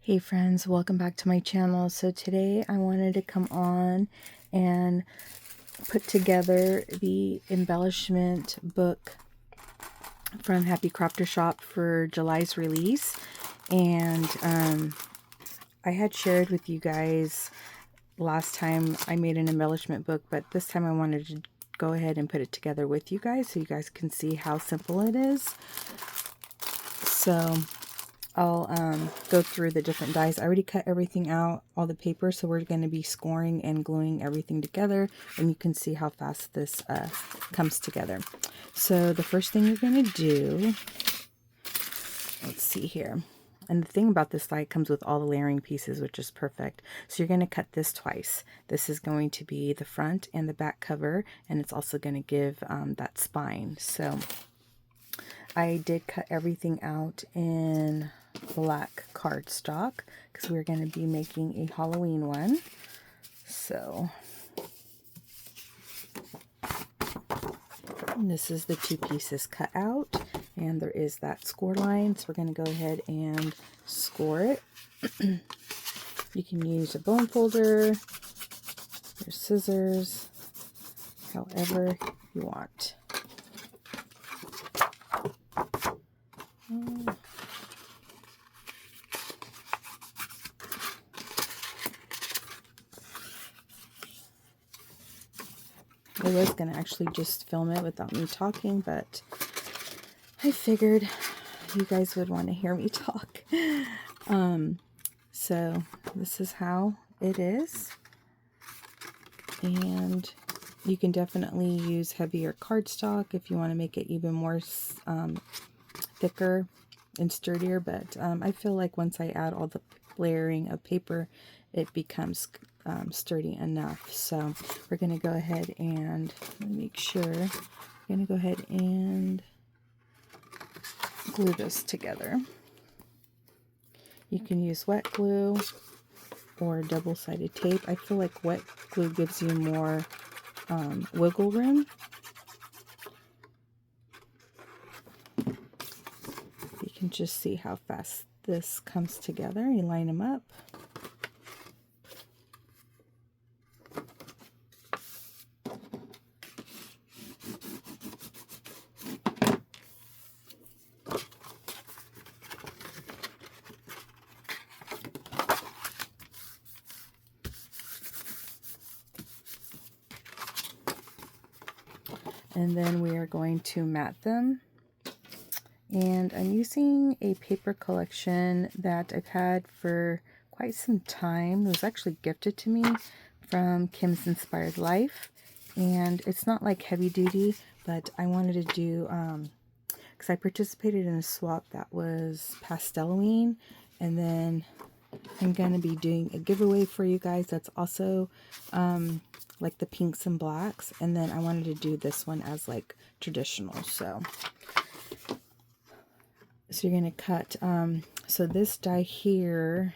Hey friends, welcome back to my channel. So today I wanted to come on and put together the embellishment book from Happycrafter shop for July's release. And I had shared with you guys last time I made an embellishment book, but this time I wanted to go ahead and put it together with you guys so you guys can see how simple it is. So I'll go through the different dies. I already cut everything out, all the paper, so we're going to be scoring and gluing everything together, and you can see how fast this comes together. So the first thing you're going to do, let's see here, and the thing about this die comes with all the layering pieces, which is perfect. So you're going to cut this twice. This is going to be the front and the back cover, and it's also going to give that spine. So I did cut everything out in black cardstock because we're going to be making a Halloween one. So this is the two pieces cut out, and there is that score line, so we're going to go ahead and score it. You can use a bone folder, your scissors, however you want. I was going to actually just film it without me talking, but I figured you guys would want to hear me talk. So this is how it is. And you can definitely use heavier cardstock if you want to make it even more thicker and sturdier. But I feel like once I add all the layering of paper, it becomes sturdy enough. So we're going to go ahead and make sure. We're going to go ahead and glue this together. You can use wet glue or double-sided tape. I feel like wet glue gives you more wiggle room. You can just see how fast this comes together. You line them up. And then we are going to mat them. And I'm using a paper collection that I've had for quite some time. It was actually gifted to me from Kim's Inspired Life. And it's not like heavy duty, but I wanted to do, because I participated in a swap that was Pastelloween. And then I'm going to be doing a giveaway for you guys that's also like the pinks and blacks, and then I wanted to do this one as like traditional. So you're going to cut, so this die here,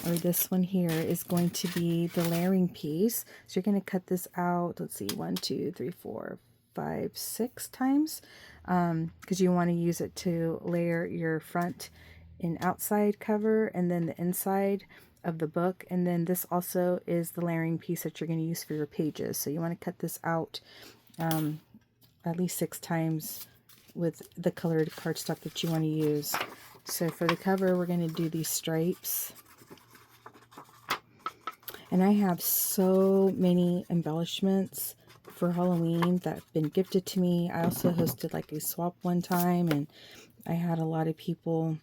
or this one here, is going to be the layering piece. So you're going to cut this out, let's see, 1, 2, 3, 4, 5, 6 times, because you want to use it to layer your front and outside cover, and then the inside of the book. And then this also is the layering piece that you're going to use for your pages. So you want to cut this out at least 6 times with the colored cardstock that you want to use. So for the cover, we're going to do these stripes. And I have so many embellishments for Halloween that have been gifted to me. I also hosted like a swap one time, and I had a lot of people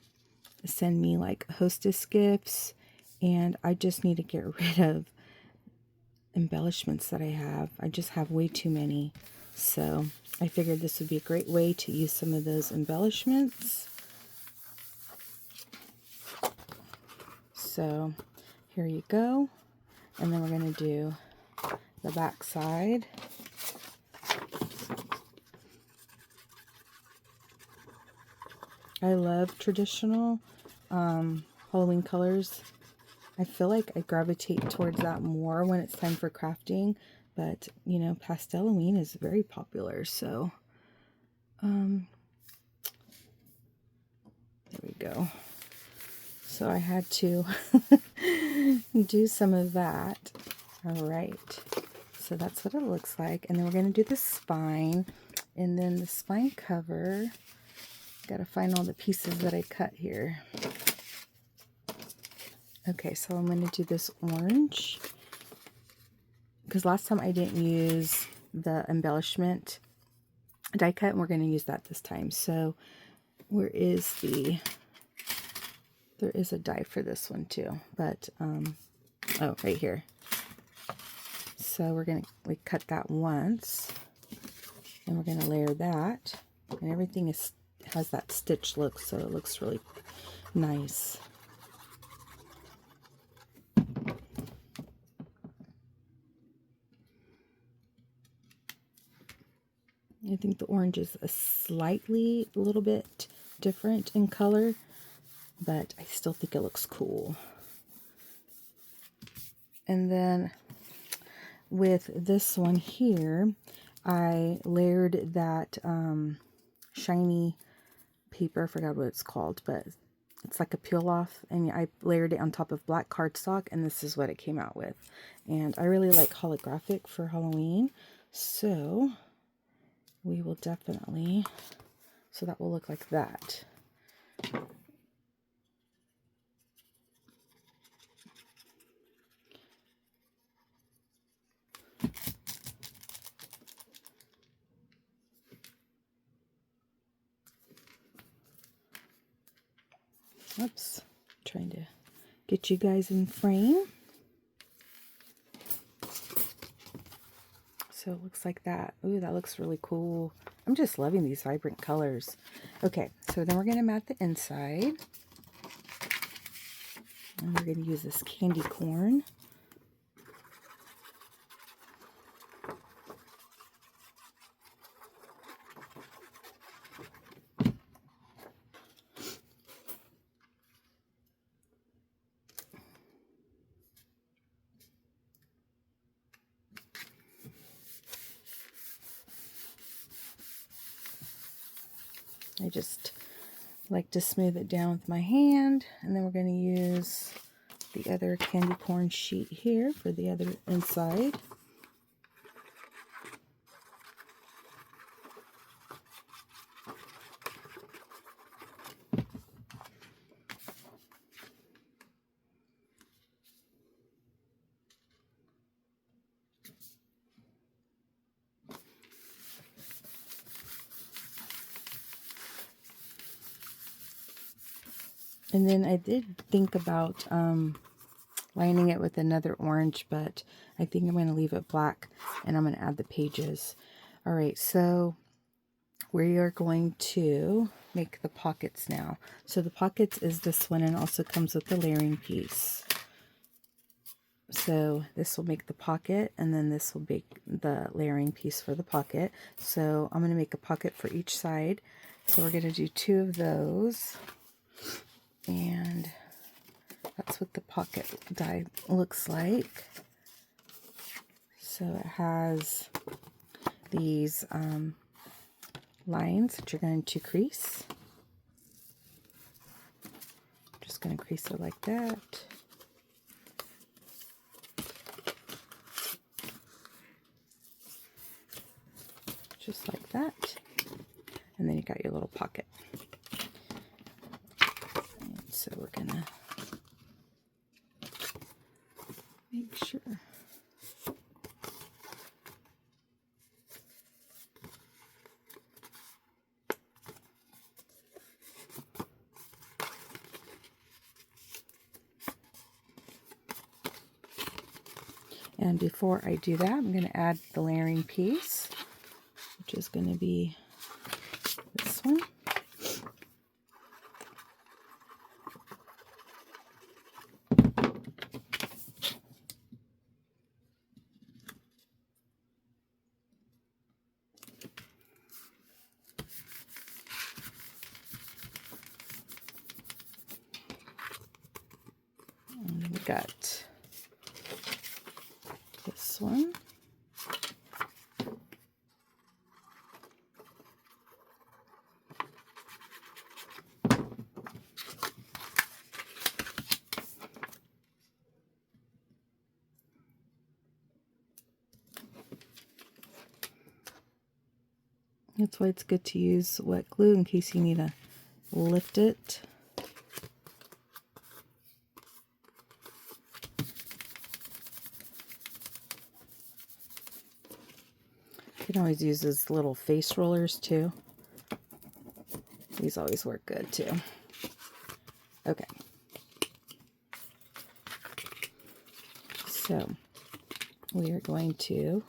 send me like hostess gifts, and I just need to get rid of embellishments that I have. I just have way too many. So I figured this would be a great way to use some of those embellishments. So here you go. And then we're going to do the back side. I love traditional Halloween colors. I feel like I gravitate towards that more when it's time for crafting, but you know, Pastelloween is very popular, so there we go. So I had to do some of that. All right. So that's what it looks like. And then we're going to do the spine. And then the spine cover. Got to find all the pieces that I cut here. Okay, so I'm going to do this orange. Because last time I didn't use the embellishment die cut, and we're going to use that this time. So where is the... There is a die for this one too, but, oh, right here. So we're going to cut that once, and we're going to layer that, and everything has that stitch look, so it looks really nice. I think the orange is a little bit different in color, but I still think it looks cool. And then with this one here, I layered that shiny paper. I forgot what it's called, but it's like a peel off, and I layered it on top of black cardstock, and this is what it came out with. And I really like holographic for Halloween, so we will definitely, so that will look like that. Oops, trying to get you guys in frame. So it looks like that. Ooh, that looks really cool. I'm just loving these vibrant colors. Okay, so then we're going to mat the inside. And we're going to use this candy corn. I just like to smooth it down with my hand, and then we're going to use the other candy corn sheet here for the other inside. And then I did think about lining it with another orange, but I think I'm going to leave it black, and I'm going to add the pages. All right, so we are going to make the pockets now. So the pockets is this one, and also comes with the layering piece. So this will make the pocket, and then this will make the layering piece for the pocket. So I'm going to make a pocket for each side. So we're going to do 2 of those. And that's what the pocket die looks like. So it has these lines that you're going to crease. Just going to crease it like that. Just like that. And then you got your little pocket. So we're gonna make sure. And before I do that, I'm going to add the layering piece, which is going to be this one. And we got this one. That's why it's good to use wet glue in case you need to lift it. You can always use these little face rollers too. These always work good too. Okay. So we are going to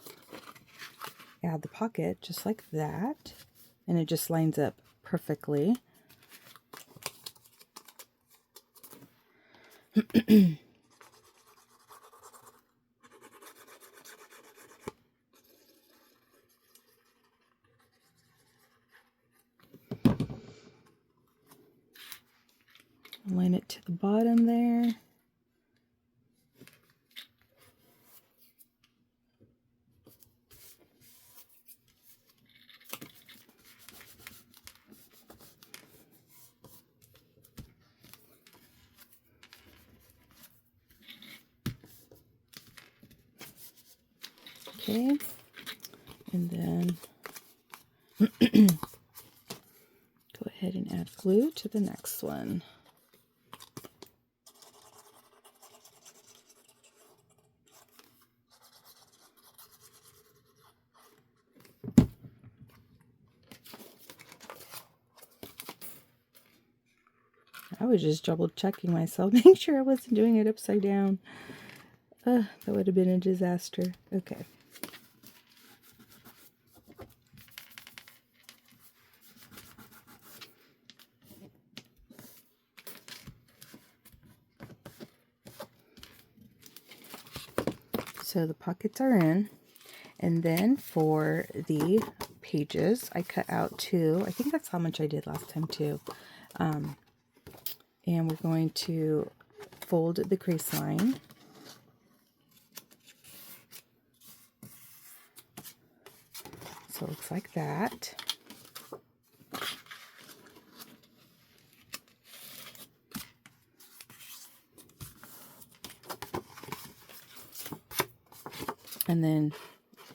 add the pocket just like that, and it just lines up perfectly. Line it to the bottom there. Okay, and then go ahead and add glue to the next one. I was just double checking myself, making sure I wasn't doing it upside down. That would have been a disaster. Okay. So the pockets are in, and then for the pages, I cut out 2. I think that's how much I did last time too. And we're going to fold the crease line. So it looks like that. And then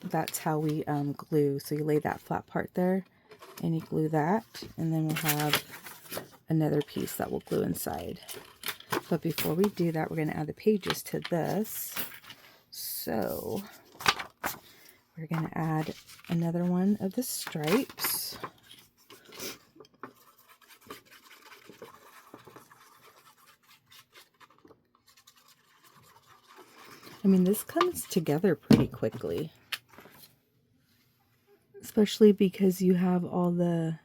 that's how we glue. So you lay that flat part there and you glue that, and then we'll have another piece that will glue inside. But before we do that, we're going to add the pages to this. So we're going to add another one of the stripes. I mean, this comes together pretty quickly, especially because you have all the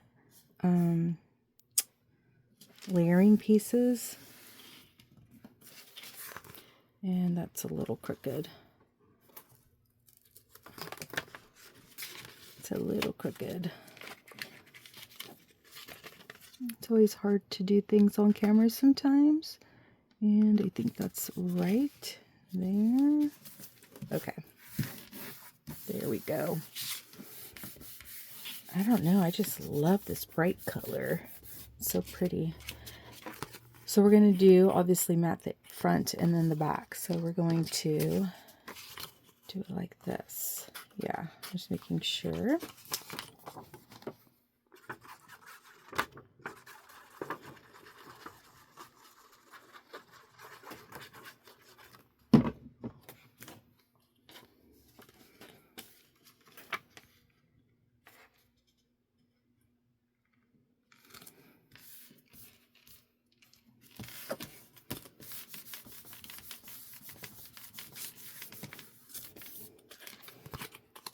layering pieces. And that's a little crooked. It's a little crooked. It's always hard to do things on camera sometimes. And I think that's right there. Okay. There we go. I don't know. I just love this bright color. It's so pretty. So we're going to do, obviously, mat the front and then the back. So we're going to do it like this. Yeah, just making sure.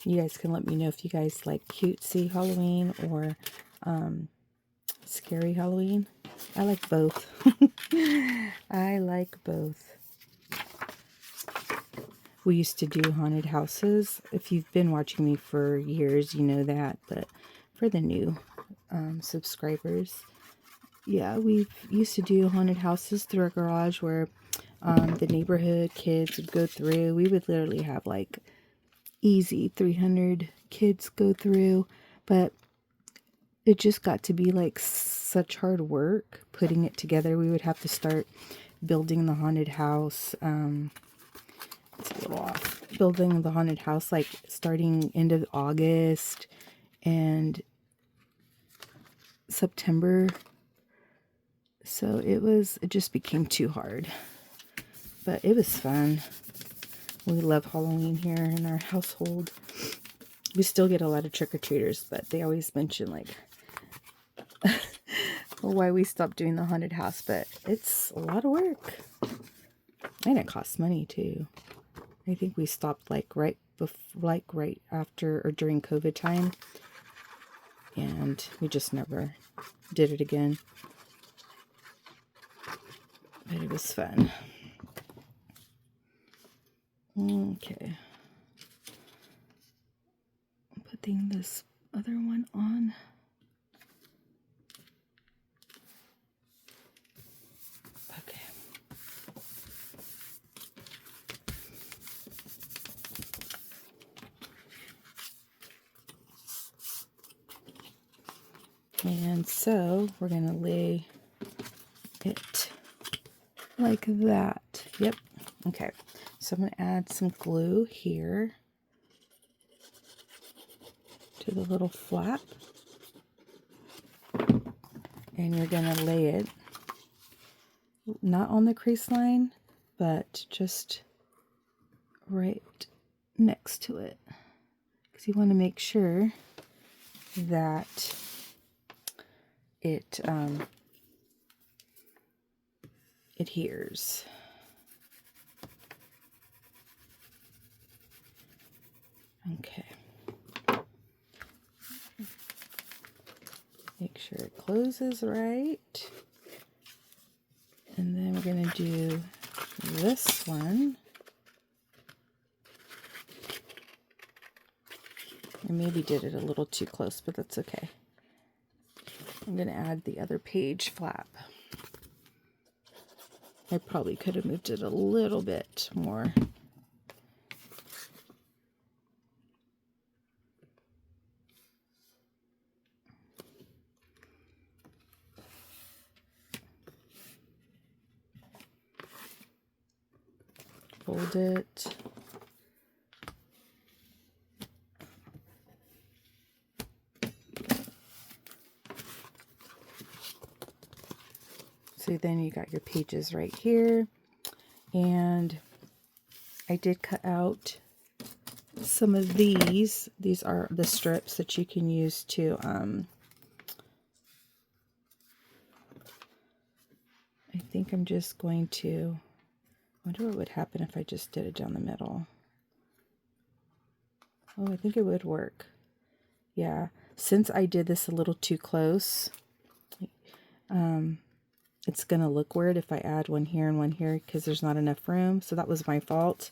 You guys can let me know if you guys like cutesy Halloween or scary Halloween. I like both. I like both. We used to do haunted houses. If you've been watching me for years, you know that. But for the new subscribers, yeah, we used to do haunted houses through our garage where the neighborhood kids would go through. We would literally have like easy 300 kids go through, but it just got to be like such hard work putting it together. We would have to start building the haunted house. It's a little off. Building the haunted house like starting end of August, and September. So it just became too hard. But it was fun. We love Halloween here in our household. We still get a lot of trick-or-treaters, but they always mention, like, why we stopped doing the haunted house. But it's a lot of work. And it costs money, too. I think we stopped, like, right after or during COVID time. And we just never did it again. But it was fun. Okay. I'm putting this other one on. Okay. And so we're going to lay it like that. Yep. Okay. So I'm going to add some glue here to the little flap. And you're going to lay it not on the crease line, but just right next to it. Because you want to make sure that it adheres. Okay. Make sure it closes right. And then we're going to do this one. I maybe did it a little too close, but that's okay. I'm going to add the other page flap. I probably could have moved it a little bit more. Fold it. So then you got your pages right here. And I did cut out some of these. These are the strips that you can use to, I think I'm just going to, I wonder what would happen if I just did it down the middle. Oh, I think it would work. Yeah, since I did this a little too close, it's going to look weird if I add one here and one here because there's not enough room. So that was my fault.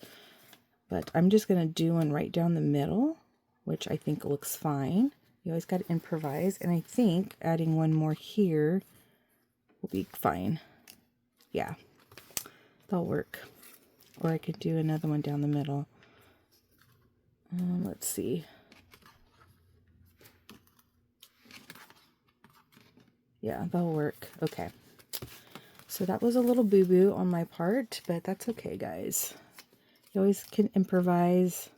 But I'm just going to do one right down the middle, which I think looks fine. You always got to improvise. And I think adding one more here will be fine. Yeah, that'll work. Or I could do another one down the middle. Let's see. Yeah, that'll work. Okay. So that was a little boo-boo on my part, but that's okay, guys. You always can improvise.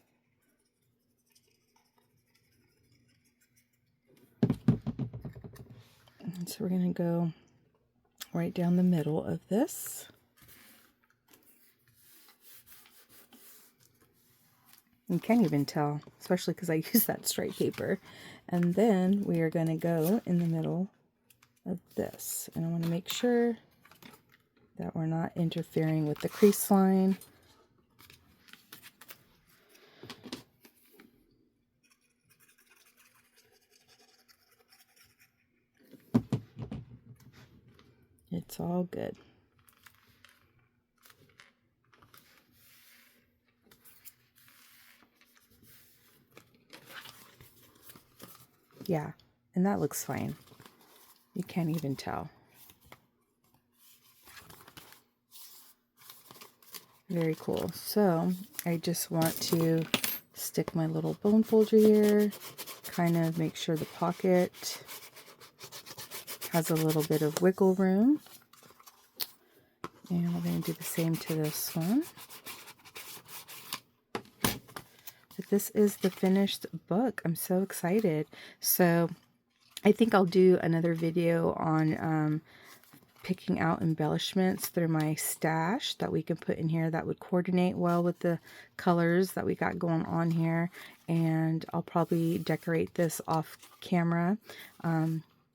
And so we're going to go right down the middle of this. You can't even tell, especially because I use that straight paper. And then we are going to go in the middle of this. And I want to make sure that we're not interfering with the crease line. It's all good. Yeah, and that looks fine. You can't even tell. Very cool. So I just want to stick my little bone folder here, kind of make sure the pocket has a little bit of wiggle room. And we're going to do the same to this one. But this is the finished book. I'm so excited. So I think I'll do another video on picking out embellishments through my stash that we can put in here that would coordinate well with the colors that we got going on here. And I'll probably decorate this off camera.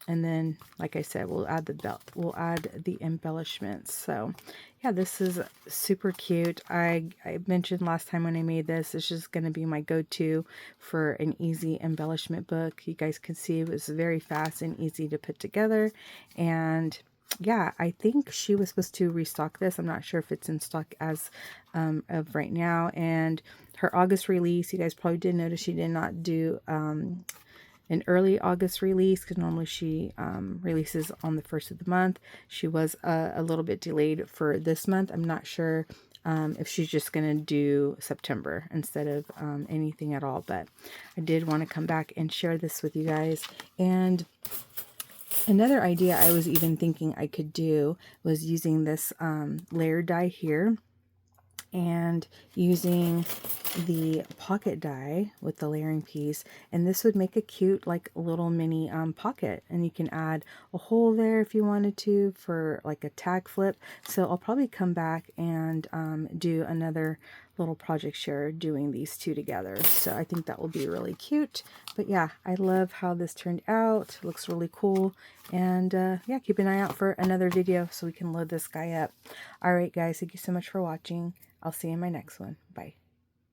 And then, like I said, we'll add the embellishments. So yeah, this is super cute. I mentioned last time when I made this, it's just going to be my go-to for an easy embellishment book. You guys can see it was very fast and easy to put together. And yeah, I think she was supposed to restock this. I'm not sure if it's in stock as of right now. And her August release, you guys probably did notice she did not do an early August release, because normally she releases on the 1st of the month. She was a little bit delayed for this month. I'm not sure if she's just going to do September instead of anything at all. But I did want to come back and share this with you guys. And another idea I was even thinking I could do was using this layer die here and using the pocket die with the layering piece, and this would make a cute like little mini pocket, and you can add a hole there if you wanted to for like a tag flip. So I'll probably come back and do another little project share doing these two together. So I think that will be really cute. But yeah, I love how this turned out. It looks really cool. And yeah, keep an eye out for another video so we can load this guy up. All right, guys, thank you so much for watching. I'll see you in my next one. Bye.